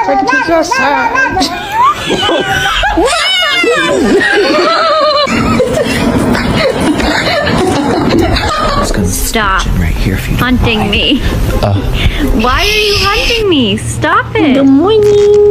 So I can take you outside. Stop Right here if you don't hunting mind. me. Why are you hunting me? Stop it. Good morning.